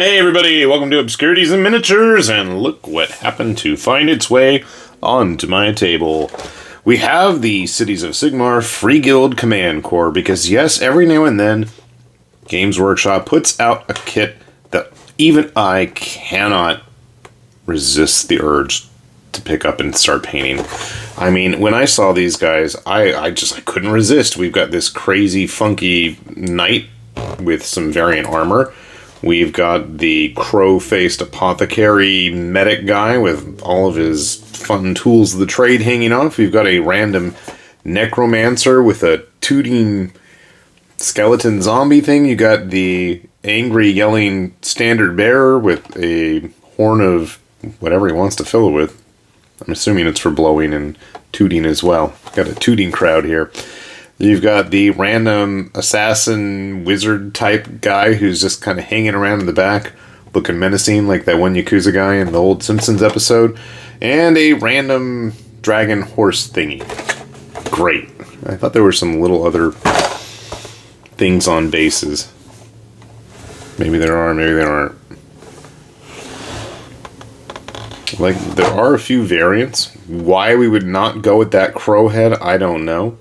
Hey everybody, welcome to Obscurities and Miniatures, and look what happened to find its way onto my table. We have the Cities of Sigmar Freeguild Command Corps, because yes, every now and then, Games Workshop puts out a kit that even I cannot resist the urge to pick up and start painting. I mean, when I saw these guys, I couldn't resist. We've got this crazy, funky knight with some variant armor. We've got the crow-faced apothecary medic guy with all of his fun tools of the trade hanging off. We've got a random necromancer with a tooting skeleton zombie thing. You got the angry, yelling standard bearer with a horn of whatever he wants to fill it with. I'm assuming it's for blowing and tooting as well. Got a tooting crowd here. You've got the random assassin wizard type guy who's just kind of hanging around in the back, looking menacing like that one Yakuza guy in the old Simpsons episode. And a random dragon horse thingy. Great. I thought there were some little other things on bases. Maybe there are, maybe there aren't. Like, there are a few variants. Why we would not go with that crow head, I don't know.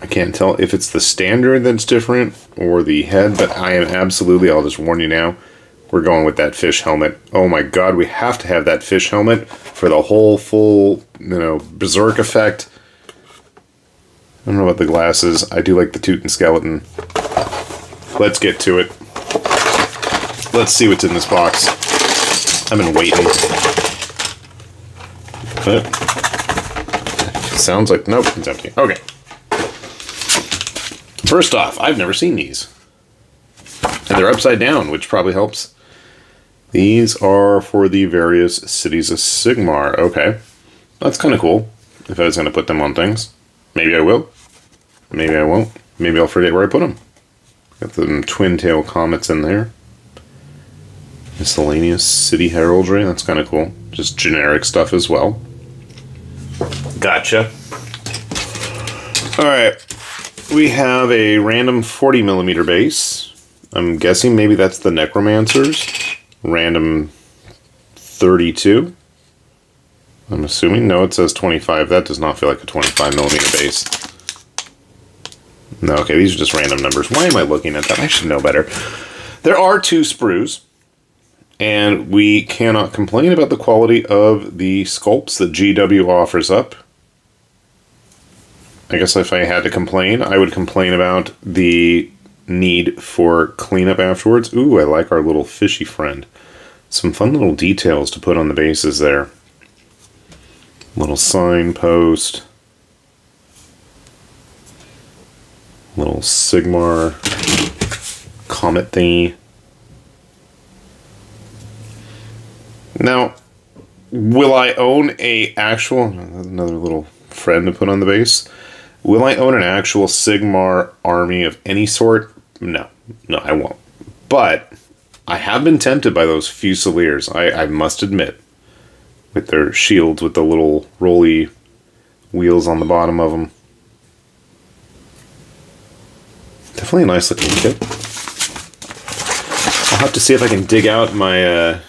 I can't tell if it's the standard that's different or the head, but I am absolutely, I'll just warn you now, we're going with that fish helmet. Oh my god, we have to have that fish helmet for the whole full, berserk effect. I don't know about the glasses. I do like the Teuton skeleton. Let's get to it. Let's see what's in this box. I've been waiting. But sounds like, nope, it's empty. Okay. First off, I've never seen these. And they're upside down, which probably helps. These are for the various Cities of Sigmar. Okay. That's kind of cool. If I was going to put them on things. Maybe I will. Maybe I won't. Maybe I'll forget where I put them. Got the twin tail comets in there. Miscellaneous city heraldry. That's kind of cool. Just generic stuff as well. Gotcha. Alright. We have a random 40mm base. I'm guessing maybe that's the Necromancers. Random 32. I'm assuming. No, it says 25. That does not feel like a 25mm base. No, okay, these are just random numbers. Why am I looking at that? I should know better. There are 2 sprues. And we cannot complain about the quality of the sculpts that GW offers up. I guess if I had to complain, I would complain about the need for cleanup afterwards. Ooh, I like our little fishy friend. Some fun little details to put on the bases there. Little signpost. Little Sigmar comet thingy. Now, will I own another little friend to put on the base? Will I own an actual Sigmar army of any sort? No. No, I won't. But I have been tempted by those Fusiliers, I must admit. With their shields with the little rolly wheels on the bottom of them. Definitely a nice looking kit. I'll have to see if I can dig out my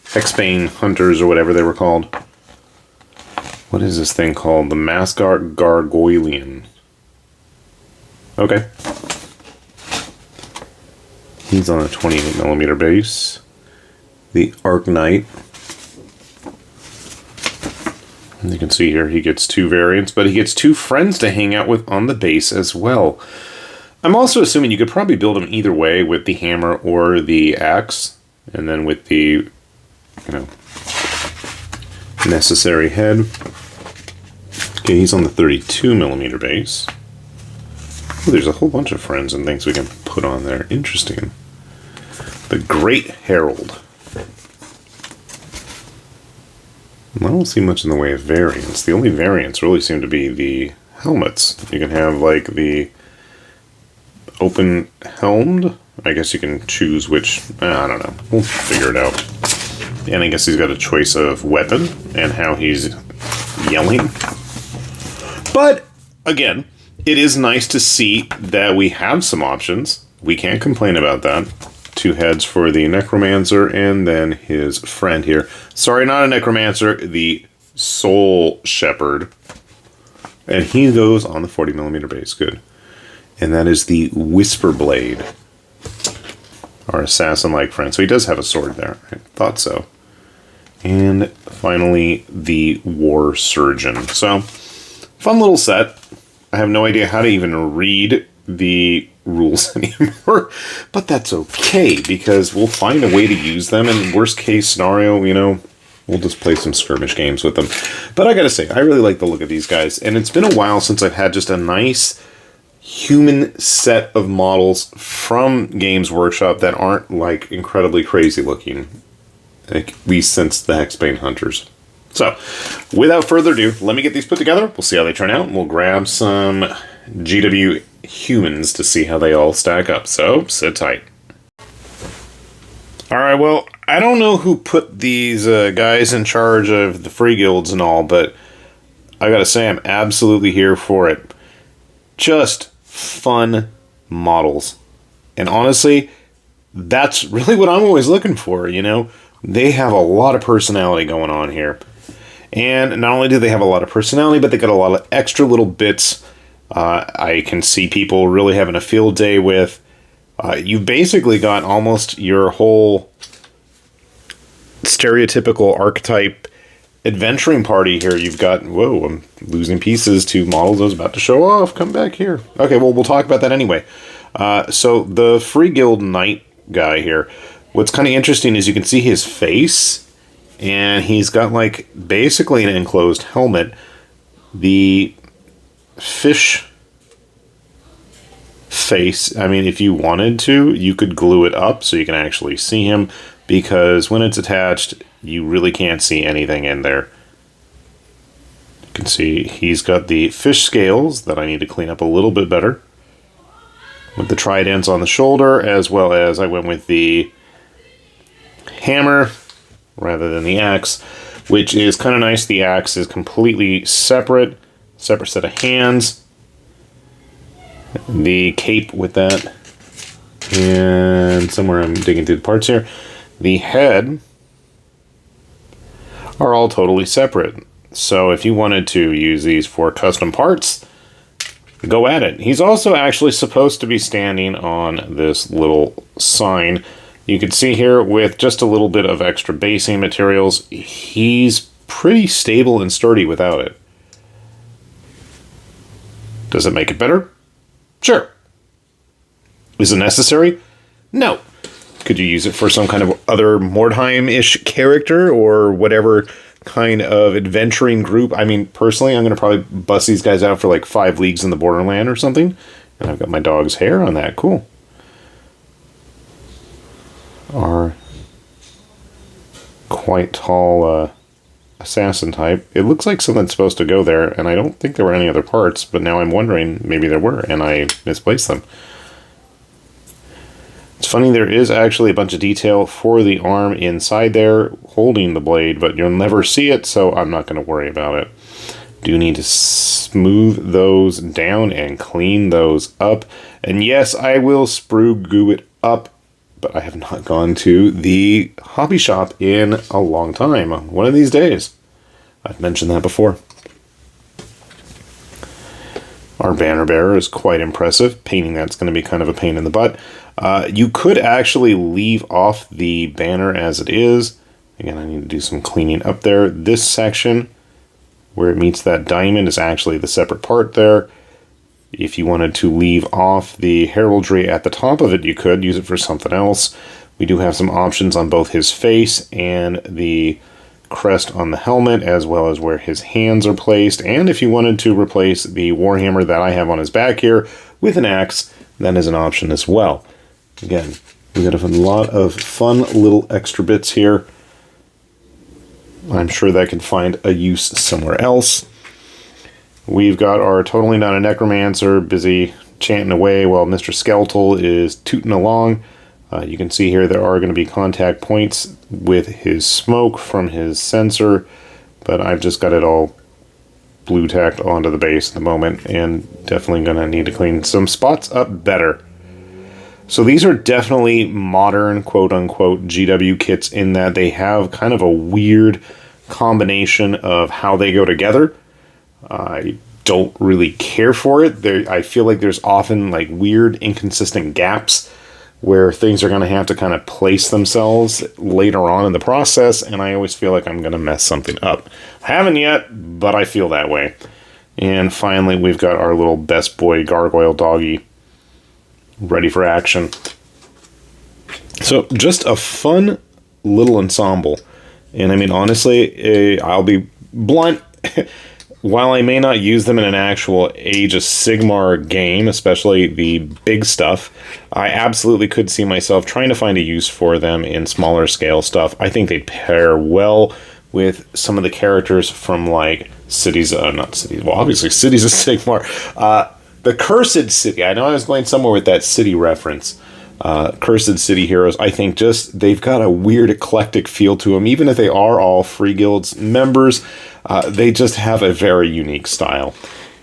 Hexbane Hunters or whatever they were called. What is this thing called? The Mascot Gargoylian. Okay. He's on a 28mm base. The Arc Knight. And you can see here he gets 2 variants, but he gets 2 friends to hang out with on the base as well. I'm also assuming you could probably build him either way with the hammer or the axe. And then with the, necessary head. Okay, he's on the 32mm base. Ooh, there's a whole bunch of friends and things we can put on there. Interesting. The Great Herald. I don't see much in the way of variants. The only variants really seem to be the helmets. You can have, like, the open-helmed. I guess you can choose which. I don't know. We'll figure it out. And I guess he's got a choice of weapon and how he's yelling. But, again, it is nice to see that we have some options. We can't complain about that. 2 heads for the necromancer and then his friend here. Sorry, not a necromancer, the soul shepherd. And he goes on the 40mm base. Good. And that is the Whisper Blade, our assassin-like friend. So he does have a sword there. I thought so. And finally, the War Surgeon. So, fun little set. I have no idea how to even read the rules anymore, but that's okay, because we'll find a way to use them, and worst case scenario, you know, we'll just play some skirmish games with them. But I gotta say, I really like the look of these guys, and it's been a while since I've had just a nice human set of models from Games Workshop that aren't, like, incredibly crazy looking, at least since the Hexbane Hunters. So, without further ado, let me get these put together. We'll see how they turn out, and we'll grab some GW humans to see how they all stack up. So, sit tight. Alright, well, I don't know who put these guys in charge of the Freeguilds and all, but I gotta say, I'm absolutely here for it. Just fun models. And honestly, that's really what I'm always looking for, you know? They have a lot of personality going on here. And not only do they have a lot of personality, but they got a lot of extra little bits I can see people really having a field day with. You've basically got almost your whole stereotypical archetype adventuring party here. You've got, whoa, I'm losing pieces to models I was about to show off. Come back here. Okay, well, we'll talk about that anyway. So the Freeguild Knight guy here, what's kind of interesting is you can see his face, and he's got, like, basically an enclosed helmet. The fish face, I mean, if you wanted to, you could glue it up so you can actually see him, because when it's attached, you really can't see anything in there. You can see he's got the fish scales that I need to clean up a little bit better, with the tridents on the shoulder, as well as I went with the hammer rather than the axe, which is kind of nice. The axe is completely separate set of hands. The cape with that, and somewhere I'm digging through the parts here, the head are all totally separate. So if you wanted to use these for custom parts, go at it. He's also actually supposed to be standing on this little sign. You can see here with just a little bit of extra basing materials, he's pretty stable and sturdy without it. Does it make it better? Sure. Is it necessary? No. Could you use it for some kind of other Mordheim-ish character or whatever kind of adventuring group? I mean, personally, I'm going to probably bust these guys out for like 5 leagues in the Borderland or something. And I've got my dog's hair on that. Cool. Our quite tall assassin type. It looks like something's supposed to go there, and I don't think there were any other parts, but now I'm wondering, maybe there were, and I misplaced them. It's funny, there is actually a bunch of detail for the arm inside there holding the blade, but you'll never see it, so I'm not going to worry about it. Do need to smooth those down and clean those up. And yes, I will sprue goo it up, but I have not gone to the hobby shop in a long time. One of these days. I've mentioned that before. Our banner bearer is quite impressive. Painting that's going to be kind of a pain in the butt. You could actually leave off the banner as it is. Again, I need to do some cleaning up there. This section, where it meets that diamond, is actually the separate part there. If you wanted to leave off the heraldry at the top of it, you could use it for something else. We do have some options on both his face and the crest on the helmet, as well as where his hands are placed. And if you wanted to replace the warhammer that I have on his back here with an axe, that is an option as well. Again, we got a lot of fun little extra bits here. I'm sure that can find a use somewhere else. We've got our Totally Not a Necromancer busy chanting away while Mr. Skeletal is tooting along. You can see here there are going to be contact points with his smoke from his sensor, but I've just got it all blue tacked onto the base at the moment, and definitely going to need to clean some spots up better. So these are definitely modern, quote-unquote, GW kits in that they have kind of a weird combination of how they go together. I don't really care for it. I feel like there's often like weird, inconsistent gaps where things are going to have to kind of place themselves later on in the process, and I always feel like I'm going to mess something up. I haven't yet, but I feel that way. And finally, we've got our little best boy gargoyle doggy ready for action. So just a fun little ensemble. And I mean, honestly, I'll be blunt. While I may not use them in an actual Age of Sigmar game, especially the big stuff, I absolutely could see myself trying to find a use for them in smaller scale stuff. I think they'd pair well with some of the characters from like Cities of Sigmar. The Cursed City. I know I was going somewhere with that city reference. Cursed City heroes, I think just they've got a weird eclectic feel to them. Even if they are all Freeguild's members, they just have a very unique style.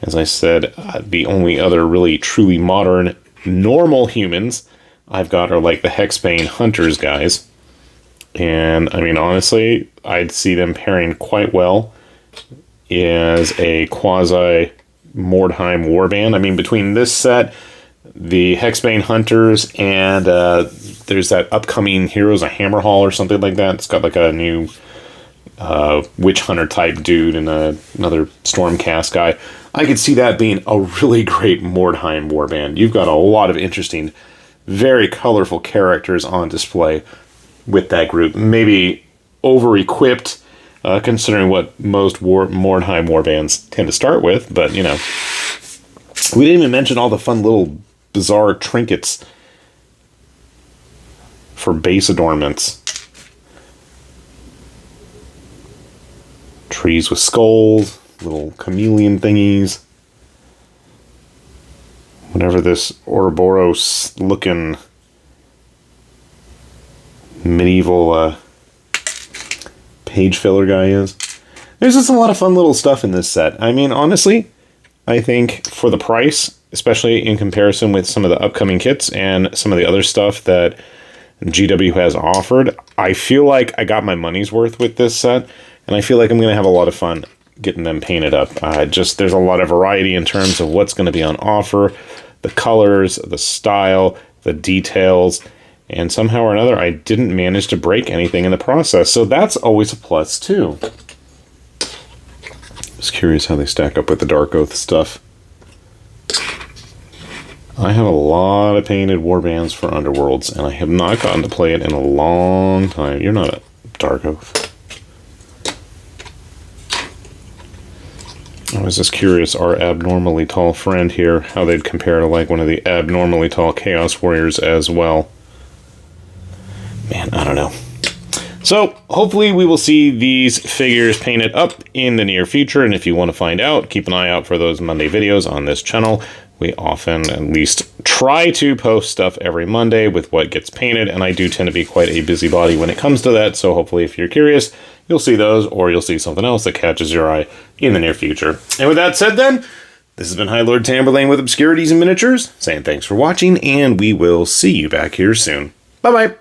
As I said, the only other really truly modern normal humans I've got are like the Hexbane Hunters guys. And I mean, honestly, I'd see them pairing quite well as a quasi Mordheim warband. I mean, between this set, the Hexbane Hunters, and there's that upcoming Heroes of Hammerhall or something like that. It's got like a new Witch Hunter type dude and another Stormcast guy. I could see that being a really great Mordheim warband. You've got a lot of interesting, very colorful characters on display with that group. Maybe over-equipped, considering what most Mordheim warbands tend to start with, but, you know. We didn't even mention all the fun little bizarre trinkets for base adornments. Trees with skulls, little chameleon thingies. Whatever this Ouroboros looking medieval page filler guy is. There's just a lot of fun little stuff in this set. I mean, honestly, I think for the price, especially in comparison with some of the upcoming kits and some of the other stuff that GW has offered, I feel like I got my money's worth with this set, and I feel like I'm going to have a lot of fun getting them painted up. There's a lot of variety in terms of what's going to be on offer, the colors, the style, the details, and somehow or another, I didn't manage to break anything in the process, so that's always a plus, too. Just curious how they stack up with the Dark Oath stuff. I have a lot of painted warbands for Underworlds, and I have not gotten to play it in a long time. You're not a Dark Oath. I was just curious, our abnormally tall friend here, how they'd compare to like one of the abnormally tall Chaos Warriors as well. Man, I don't know. So, hopefully we will see these figures painted up in the near future, and if you want to find out, keep an eye out for those Monday videos on this channel. We often at least try to post stuff every Monday with what gets painted, and I do tend to be quite a busybody when it comes to that, so hopefully if you're curious, you'll see those, or you'll see something else that catches your eye in the near future. And with that said then, this has been High Lord Tamberlane with Obscurities and Miniatures, saying thanks for watching, and we will see you back here soon. Bye-bye!